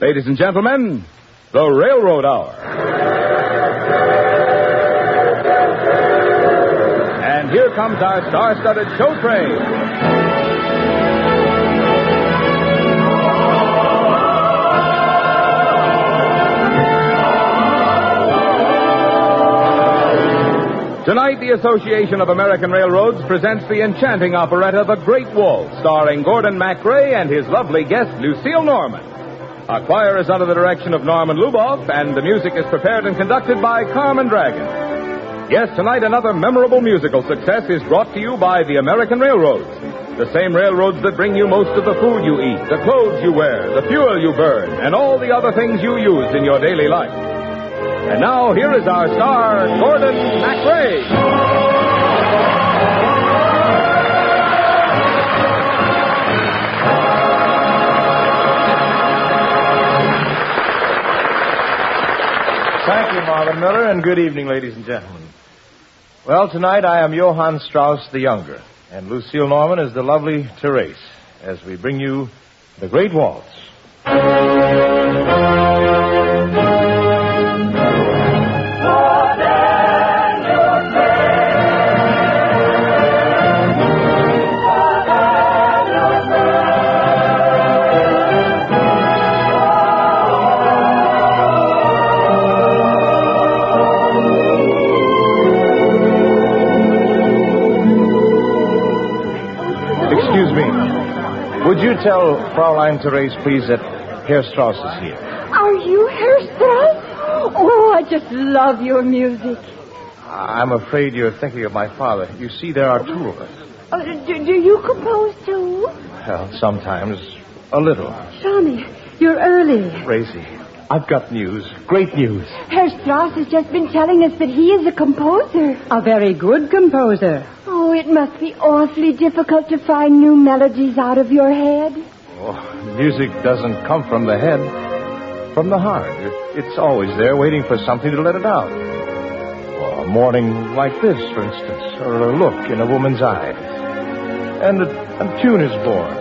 Ladies and gentlemen, the Railroad Hour. And here comes our star-studded show train. Tonight, the Association of American Railroads presents the enchanting operetta, The Great Waltz, starring Gordon MacRae and his lovely guest, Lucille Norman. Our choir is under the direction of Norman Luboff, and the music is prepared and conducted by Carmen Dragon. Yes, tonight, another memorable musical success is brought to you by the American Railroads. The same railroads that bring you most of the food you eat, the clothes you wear, the fuel you burn, and all the other things you use in your daily life. And now, here is our star, Gordon MacRae. Thank you, Marvin Miller, and good evening, ladies and gentlemen. Well, tonight I am Johann Strauss the Younger, and Lucille Norman is the lovely Therese, as we bring you The Great Waltz. Would you tell Fraulein Therese, please, that Herr Strauss is here? Are you Herr Strauss? Oh, I just love your music. I'm afraid you're thinking of my father. You see, there are two of us. Do you compose, too? Well, sometimes a little. Johnny, you're early. Gracie, I've got news. Great news. Herr Strauss has just been telling us that he is a composer. A very good composer. Oh, it must be awfully difficult to find new melodies out of your head. Oh, music doesn't come from the head, from the heart. It's always there waiting for something to let it out. Oh, a morning like this, for instance, or a look in a woman's eyes. And a tune is born.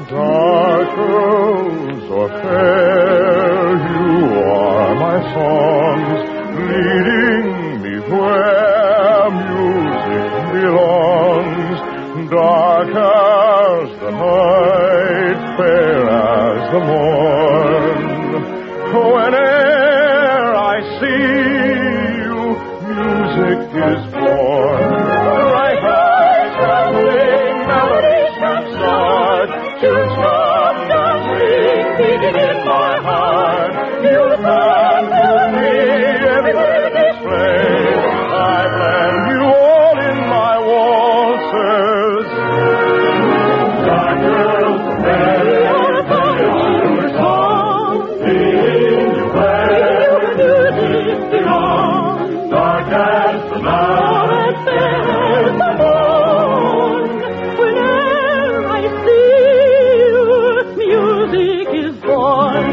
Dark rose or fair, you are my songs, leading me where music belongs. Dark as the night, fair as the morn. Whene'er I see you, music is born. Bright eyes from sing, melodies from start, tunes from the ring, beating in my heart. You'll come to me everywhere displayed. I blend you all in my waltzes. Dark girls, fair, your song, leading you where music belongs. Dark as the night, fair as the morn. Whenever I see you, music is born.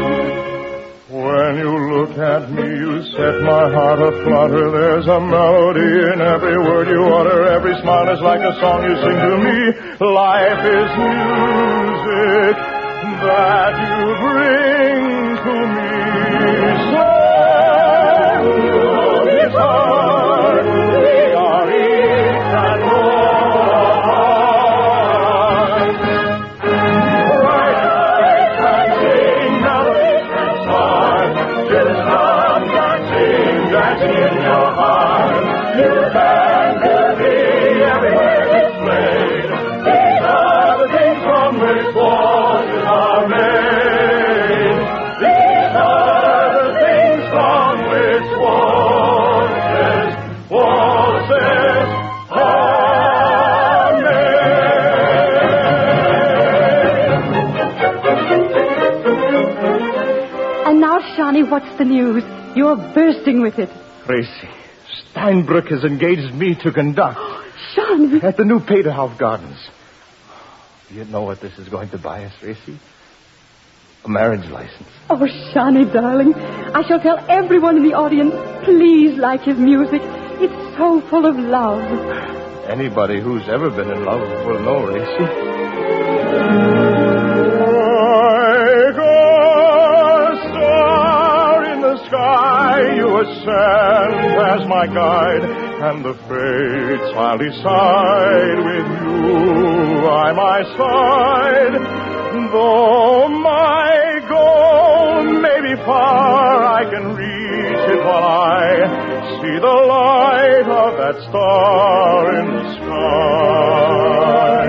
When you look at me, you set my heart aflutter. There's a melody in every word you utter. Every smile is like a song you sing to me. Life is music that you bring to me. So, it's hard. We are each and one. Bright eyes can sing, melodies can start. Just come dancing, dancing in your heart. You can be everywhere displayed. These are the things from which waltzes are made. These are the things from which waltzes are made. And now, Shawnee, what's the news? You're bursting with it. Gracie, Steinbrück has engaged me to conduct Shawnee. at the new Peterhof Gardens. Do you know what this is going to buy us, Gracie? A marriage license. Oh, Shawnee, darling, I shall tell everyone in the audience, please like his music. It's so full of love. Anybody who's ever been in love will know, Gracie. I go I you ascend as my guide, and the fates I'll decide with you by my side. Though my goal may be far, I can reach it while I see the light of that star in the sky.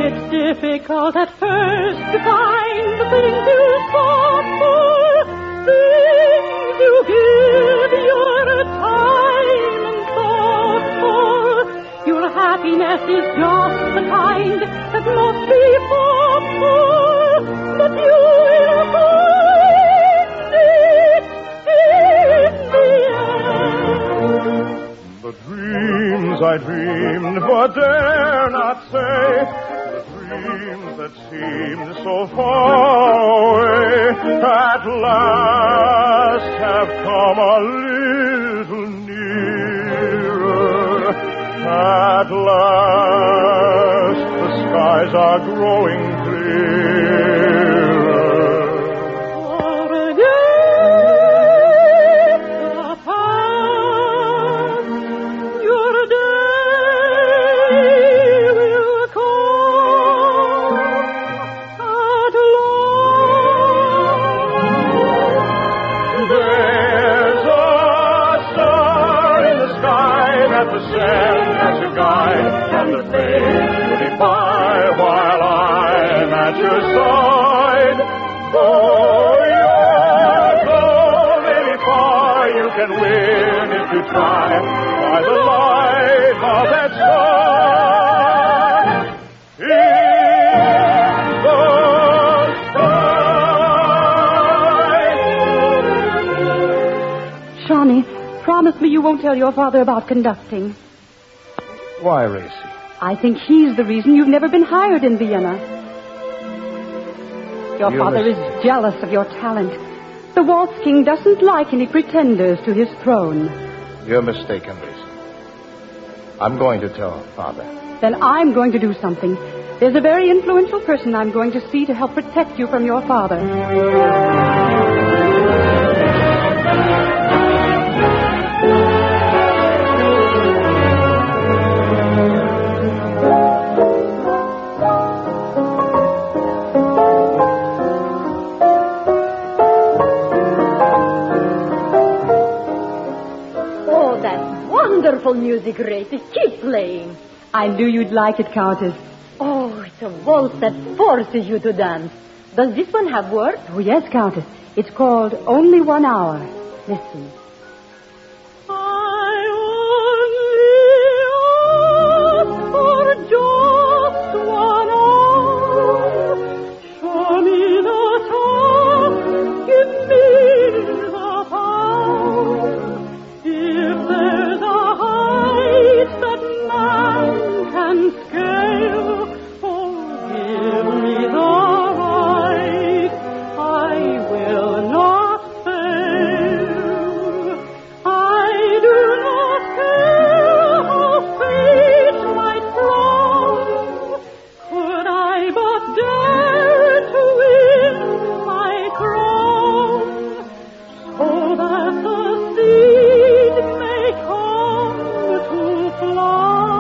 It's difficult at first to find the things you sought for, things you give your time and thought for. Your happiness is just the kind that must be fought for, but you will find it in the end. The dreams I dreamed but dare not say, the dreams that seemed so far away, at last have come a little nearer. At last the skies are growing clearer. For a day shall pass, your day will come at last. There's a star in the sky that the sand has a guide, and the fate will defy while I'm at your side. Though your goal may be far, you can win if you try, by the light of that star in the sky. Shawnee, promise me you won't tell your father about conducting. Why, Racy? I think he's the reason you've never been hired in Vienna. Your father is jealous of your talent. The Waltz King doesn't like any pretenders to his throne. You're mistaken, Racy. I'm going to tell Father. Then I'm going to do something. There's a very influential person I'm going to see to help protect you from your father. Wonderful music, Gracie. Keep playing. I knew you'd like it, Countess. Oh, it's a waltz that forces you to dance. Does this one have words? Oh, yes, Countess. It's called Only 1 Hour. Listen. I only ask for just 1 hour. Show me the top, give me the power. If there's a height that man can scale, oh, give me the right, I will not fail. I do not care how fate might throw, could I but dare to win my crown, so that the seed may come to flower.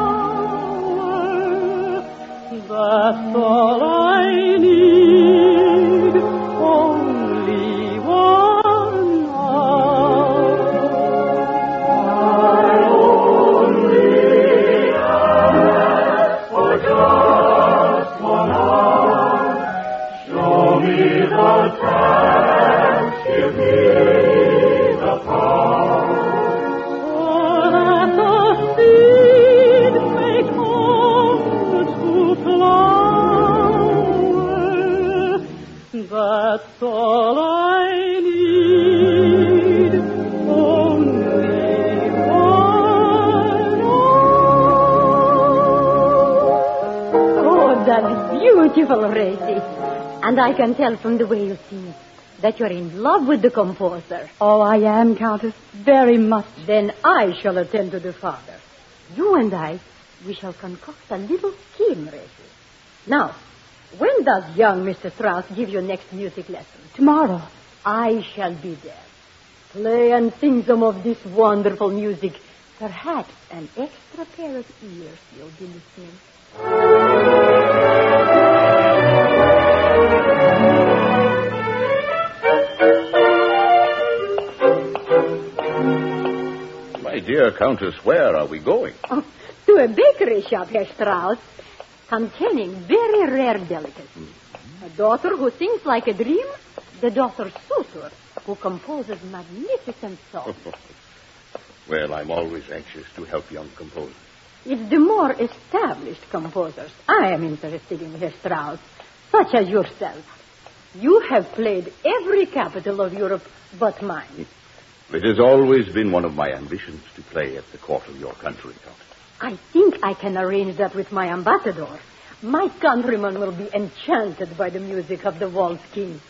That's all I need, only 1 hour. I only ask for just 1 hour. Show me the task, give me the power, so that the seed may come to flower. That's all I need, only 1 hour. Oh, that's beautiful, Gracie. And I can tell from the way you sing that you're in love with the composer. Oh, I am, Countess, very much. Then I shall attend to the father. You and I, we shall concoct a little scheme, Gracie. Now, when does young Mr. Strauss give your next music lesson? Tomorrow. I shall be there. Play and sing some of this wonderful music. Perhaps an extra pair of ears will be listening. My dear Countess, where are we going? Oh, to a bakery shop, Herr Strauss, containing very rare delicacies. A daughter who sings like a dream, the daughter suitor who composes magnificent songs. Well, I'm always anxious to help young composers. It's the more established composers I am interested in, Herr Strauss, such as yourself. You have played every capital of Europe but mine. It has always been one of my ambitions to play at the court of your country, Countess. I think I can arrange that with my ambassador. My countrymen will be enchanted by the music of the Waltz King.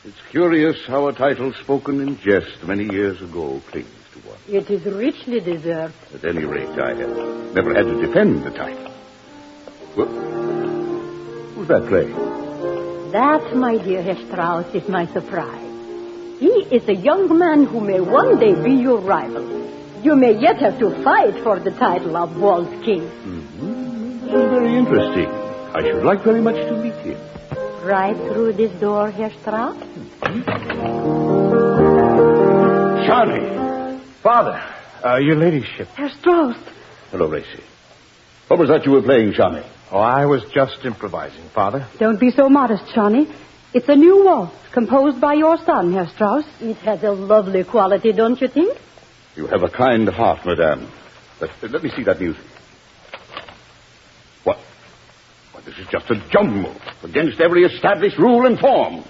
It's curious how a title spoken in jest many years ago clings to one. It is richly deserved. At any rate, I have never had to defend the title. Well, who's that playing? That, my dear Herr Strauss, is my surprise. He is a young man who may one day be your rival. You may yet have to fight for the title of Waltz King. Mm-hmm. Very interesting. I should like very much to meet him. Right through this door, Herr Strauss? Johnny! Father, your ladyship. Herr Strauss. Hello, Racy. What was that you were playing, Johnny? Oh, I was just improvising, Father. Don't be so modest, Johnny. It's a new waltz composed by your son, Herr Strauss. It has a lovely quality, don't you think? You have a kind heart, madame. Let me see that music. What? Why, this is just a jumble against every established rule and form.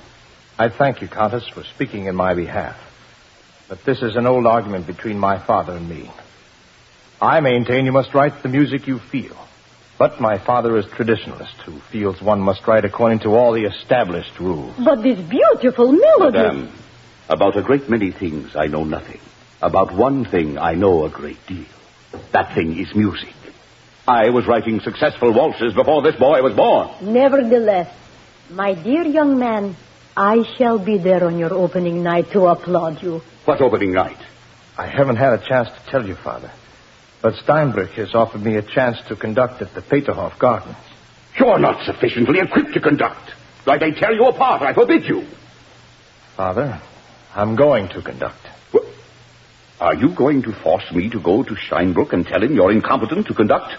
I thank you, Countess, for speaking in my behalf. But this is an old argument between my father and me. I maintain you must write the music you feel. But my father is traditionalist, who feels one must write according to all the established rules. But this beautiful melody... Madame, about a great many things I know nothing. About one thing I know a great deal. That thing is music. I was writing successful waltzes before this boy was born. Nevertheless, my dear young man, I shall be there on your opening night to applaud you. What opening night? I haven't had a chance to tell you, Father. But Steinbrück has offered me a chance to conduct at the Peterhof Gardens. You're not sufficiently equipped to conduct. I may tear you apart. I forbid you. Father, I'm going to conduct. Well, are you going to force me to go to Steinbrück and tell him you're incompetent to conduct?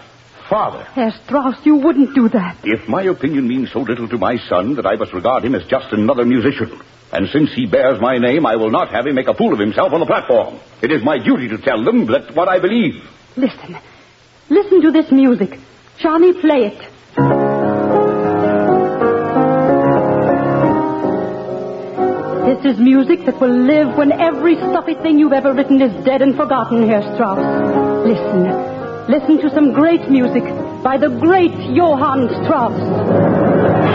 Father. Herr Strauss, you wouldn't do that. If my opinion means so little to my son that I must regard him as just another musician, and since he bears my name, I will not have him make a fool of himself on the platform. It is my duty to tell them that what I believe. Listen. Listen to this music. Johnny, play it. This is music that will live when every stuffy thing you've ever written is dead and forgotten, Herr Strauss. Listen. Listen to some great music by the great Johann Strauss.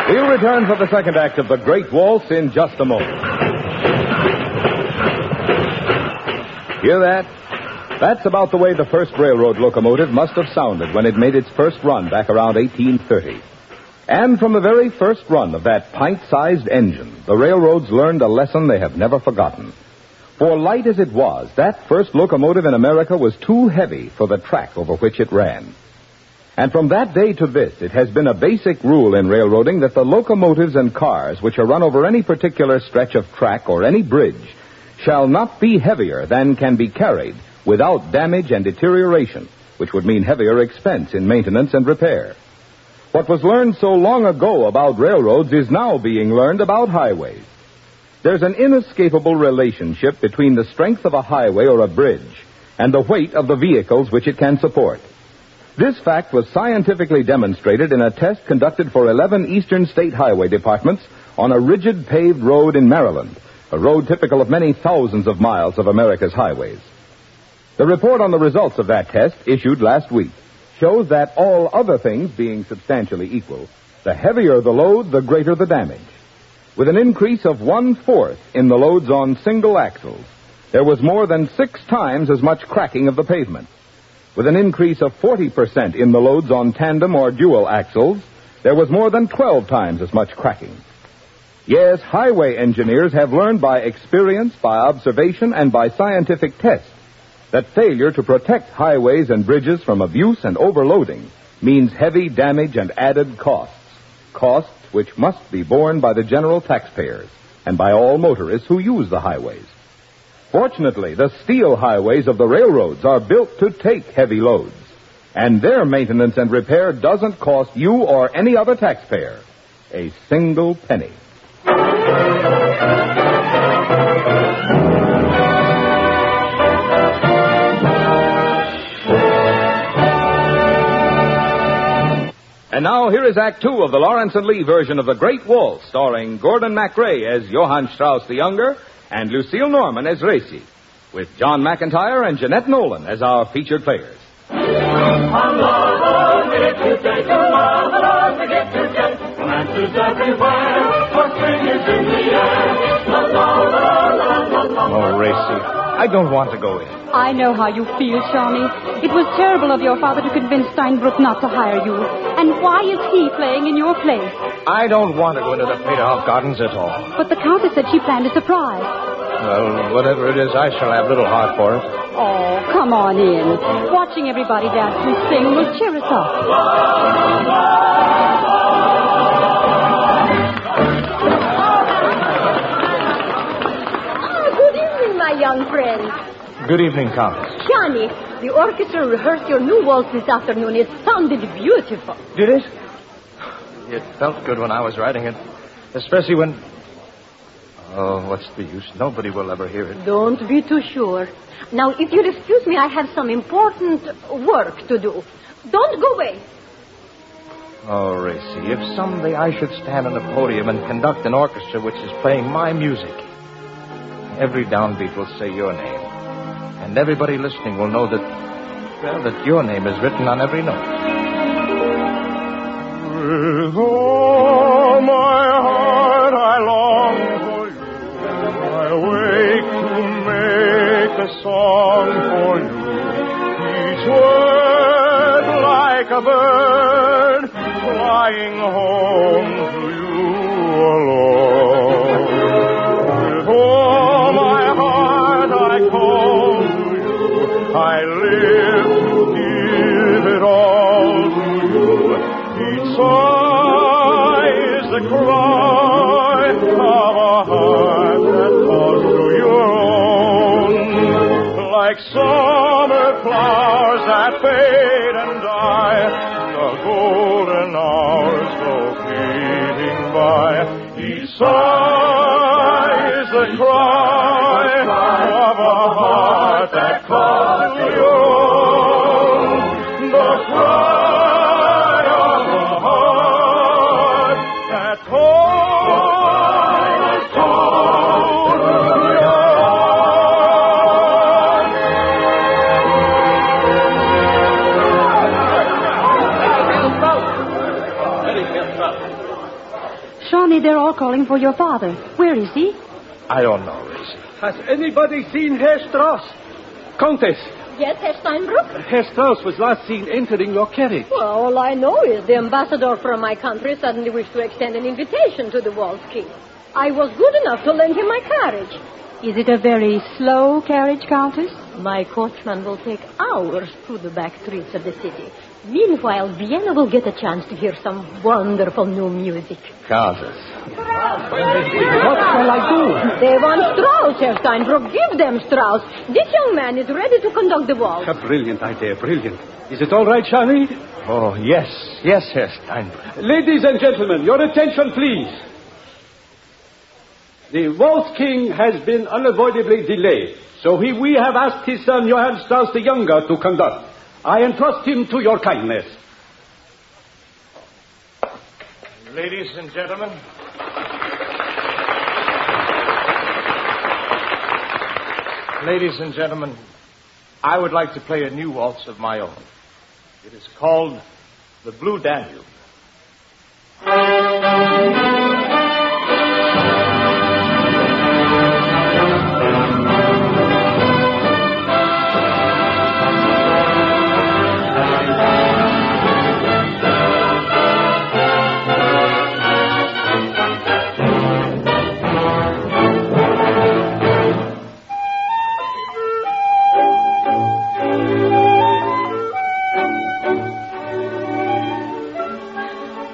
We'll return for the second act of the Great Waltz in just a moment. Hear that? That's about the way the first railroad locomotive must have sounded when it made its first run back around 1830. And from the very first run of that pint-sized engine, the railroads learned a lesson they have never forgotten. For light as it was, that first locomotive in America was too heavy for the track over which it ran. And from that day to this, it has been a basic rule in railroading that the locomotives and cars which are run over any particular stretch of track or any bridge shall not be heavier than can be carried without damage and deterioration, which would mean heavier expense in maintenance and repair. What was learned so long ago about railroads is now being learned about highways. There's an inescapable relationship between the strength of a highway or a bridge and the weight of the vehicles which it can support. This fact was scientifically demonstrated in a test conducted for 11 eastern state highway departments on a rigid paved road in Maryland, a road typical of many thousands of miles of America's highways. The report on the results of that test, issued last week, shows that all other things being substantially equal, the heavier the load, the greater the damage. With an increase of 1/4 in the loads on single axles, there was more than 6 times as much cracking of the pavement. With an increase of 40% in the loads on tandem or dual axles, there was more than 12 times as much cracking. Yes, highway engineers have learned by experience, by observation, and by scientific tests that failure to protect highways and bridges from abuse and overloading means heavy damage and added costs. Costs which must be borne by the general taxpayers and by all motorists who use the highways. Fortunately, the steel highways of the railroads are built to take heavy loads, and their maintenance and repair doesn't cost you or any other taxpayer a single penny. And now here is Act Two of the Lawrence and Lee version of The Great Waltz, starring Gordon MacRae as Johann Strauss the Younger and Lucille Norman as Racy, with John McIntyre and Jeanette Nolan as our featured players. Oh, Racy, I don't want to go in. I know how you feel, Shawnee. It was terrible of your father to convince Steinbrook not to hire you. And why is he playing in your place? I don't want to go into the Peterhoff Gardens at all. But the Countess said she planned a surprise. Well, whatever it is, I shall have little heart for it. Oh, come on in. Watching everybody dance and sing will cheer us up. Good evening, my young friend. Good evening, Countess. Johnny, the orchestra rehearsed your new waltz this afternoon. It sounded beautiful. Did it? It felt good when I was writing it. Especially when... Oh, what's the use? Nobody will ever hear it. Don't be too sure. Now, if you'll excuse me, I have some important work to do. Don't go away. Oh, Racy, if someday I should stand on a podium and conduct an orchestra which is playing my music, every downbeat will say your name. And everybody listening will know that, well, that your name is written on every note. With all my heart I long for you. I wake to make a song for you. Each word like a bird flying home to you alone. With all my heart I call to you. I live to give it all to you. Each sigh is the cry of a heart that calls to your own. Like summer flowers that fade and die, the golden hours go fading by. Each sigh is the cry of a heart that calls to your own. The cry of a heart that calls to your Shawnee, they're all calling for your father. Where is he? I don't know, Racy. Has anybody seen Herr Strauss? Countess, Yes, Herr Steinbrook? Herr Strauss was last seen entering your carriage. Well, all I know is the ambassador from my country suddenly wished to extend an invitation to the Waltz King. I was good enough to lend him my carriage. Is it a very slow carriage, Countess? My coachman will take hours through the back streets of the city. Meanwhile, Vienna will get a chance to hear some wonderful new music. Countess. What shall I do? They want Strauss, Herr Steinbrook. Give them Strauss. This young man is ready to conduct the waltz. A brilliant idea, brilliant. Is it all right, Shawnee? Oh, yes, Herr Steinbrook. Ladies and gentlemen, your attention, please. The Waltz King has been unavoidably delayed, So we have asked his son, Johann Strauss the Younger, to conduct. I entrust him to your kindness. Ladies and gentlemen. Ladies and gentlemen, I would like to play a new waltz of my own. It is called The Blue Danube.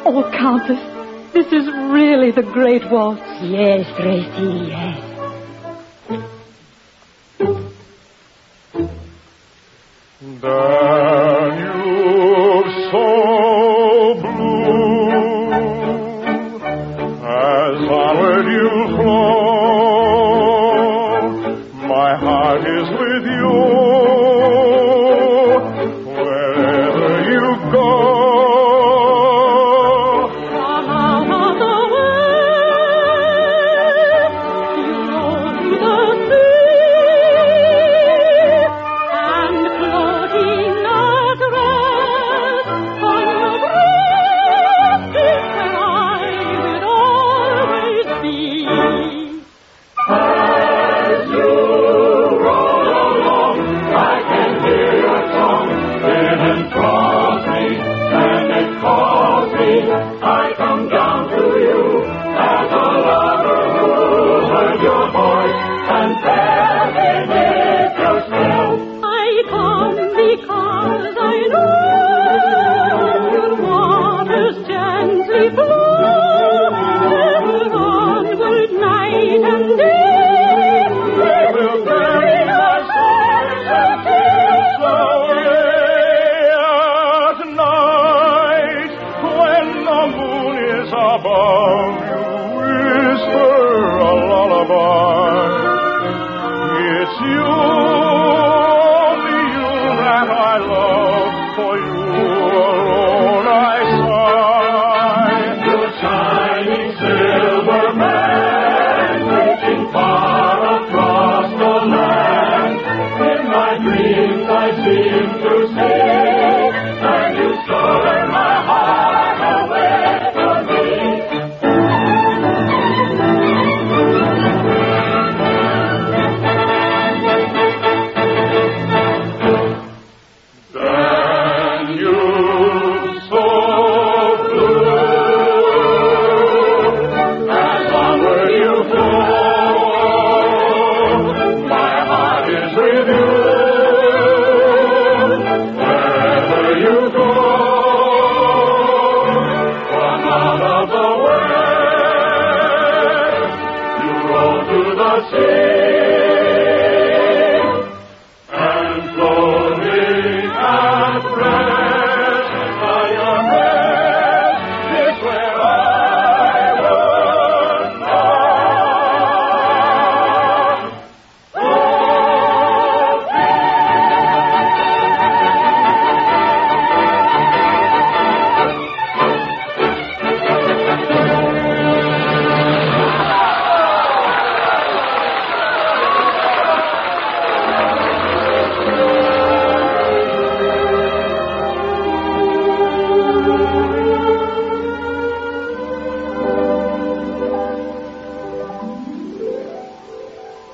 Oh, Countess, this is really the Great Waltz. Yes, Tracy, yes. Danube so blue, as onward you flow, my heart is with you, wherever you go.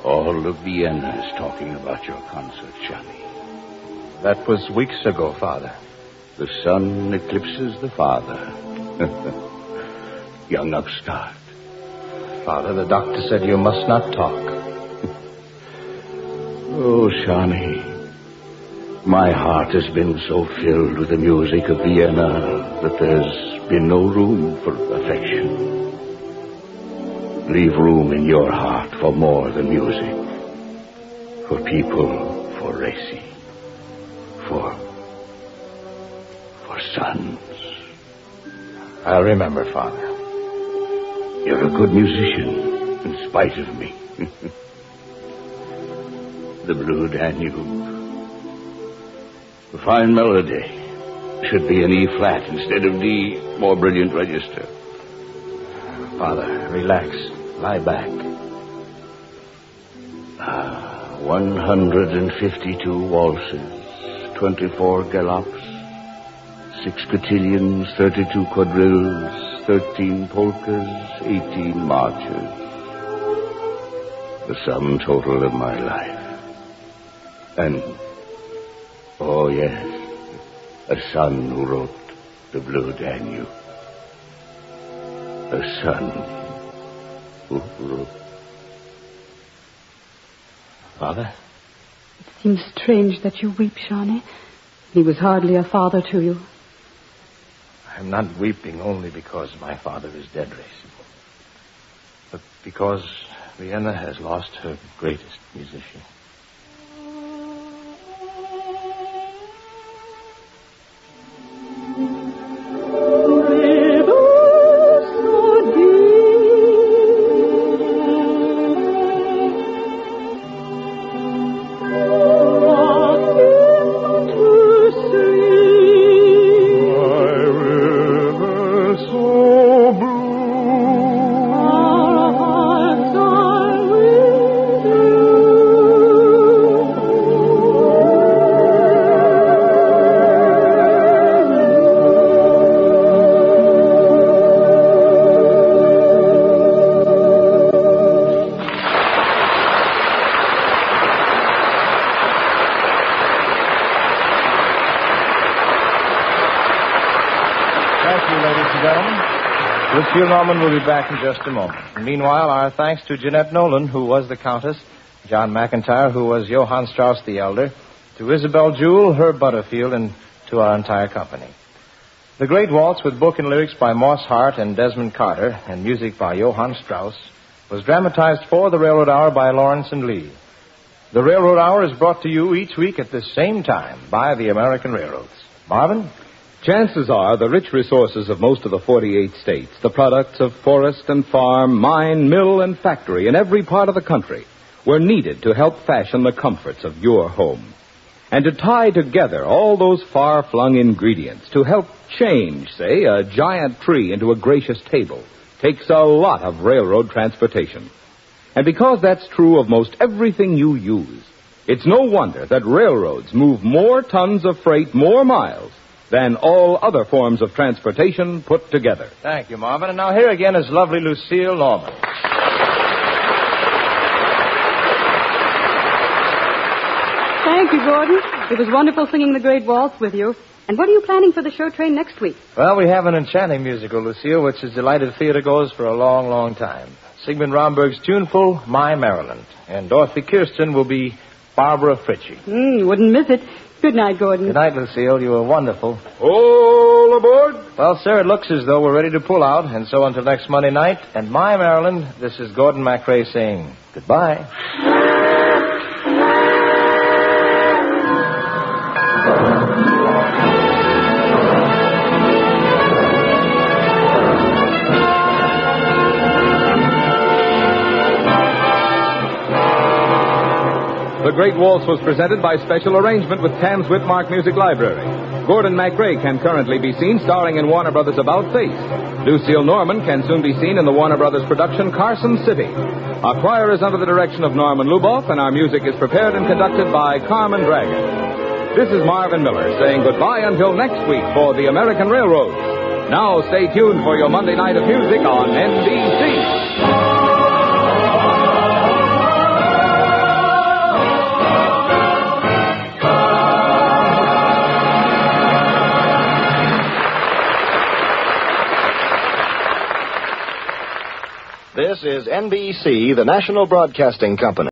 All of Vienna is talking about your concert, Johnny. That was weeks ago, Father. The son eclipses the father. Young upstart. Father, the doctor said you must not talk. Oh, Johnny. My heart has been so filled with the music of Vienna that there's been no room for affection. Leave room in your heart for more than music. For people, for racing. For sons. I'll remember, Father. You're a good musician, in spite of me. the Blue Danube. A fine melody. Should be an E flat instead of D, more brilliant register. Father, relax. Lie back. 152 waltzes, 24 galops, 6 cotillions, 32 quadrilles, 13 polkas, 18 marches. The sum total of my life. And, oh yes, a son who wrote the Blue Danube. A son who wrote. Father? It seems strange that you weep, Shawnee. He was hardly a father to you. I'm not weeping only because my father is dead, Racing, but because Vienna has lost her greatest musician. Lucille Norman will be back in just a moment. And meanwhile, our thanks to Jeanette Nolan, who was the Countess, John McIntyre, who was Johann Strauss the Elder, to Isabel Jewell, Herb Butterfield, and to our entire company. The Great Waltz, with book and lyrics by Moss Hart and Desmond Carter, and music by Johann Strauss, was dramatized for the Railroad Hour by Lawrence and Lee. The Railroad Hour is brought to you each week at this same time by the American Railroads. Marvin? Chances are the rich resources of most of the 48 states, the products of forest and farm, mine, mill, and factory in every part of the country, were needed to help fashion the comforts of your home. And to tie together all those far-flung ingredients to help change, say, a giant tree into a gracious table takes a lot of railroad transportation. And because that's true of most everything you use, it's no wonder that railroads move more tons of freight, more miles, than all other forms of transportation put together. Thank you, Marvin. And now here again is lovely Lucille Norman. Thank you, Gordon. It was wonderful singing the Great Waltz with you. And what are you planning for the show train next week? Well, we have an enchanting musical, Lucille, which has delighted theatergoers for a long, long time. Sigmund Romberg's tuneful, My Maryland. And Dorothy Kirsten will be Barbara Fritchie. Wouldn't miss it. Good night, Gordon. Good night, Lucille. You were wonderful. All aboard? Well, sir, it looks as though we're ready to pull out. And so until next Monday night, and My Maryland, this is Gordon MacRae saying goodbye. The Great Waltz was presented by special arrangement with Thames Whitmark Music Library. Gordon MacRae can currently be seen starring in Warner Brothers' About Face. Lucille Norman can soon be seen in the Warner Brothers production Carson City. Our choir is under the direction of Norman Luboff, and our music is prepared and conducted by Carmen Dragon. This is Marvin Miller saying goodbye until next week for the American Railroads. Now stay tuned for your Monday night of music on NBC. This is NBC, the National Broadcasting Company.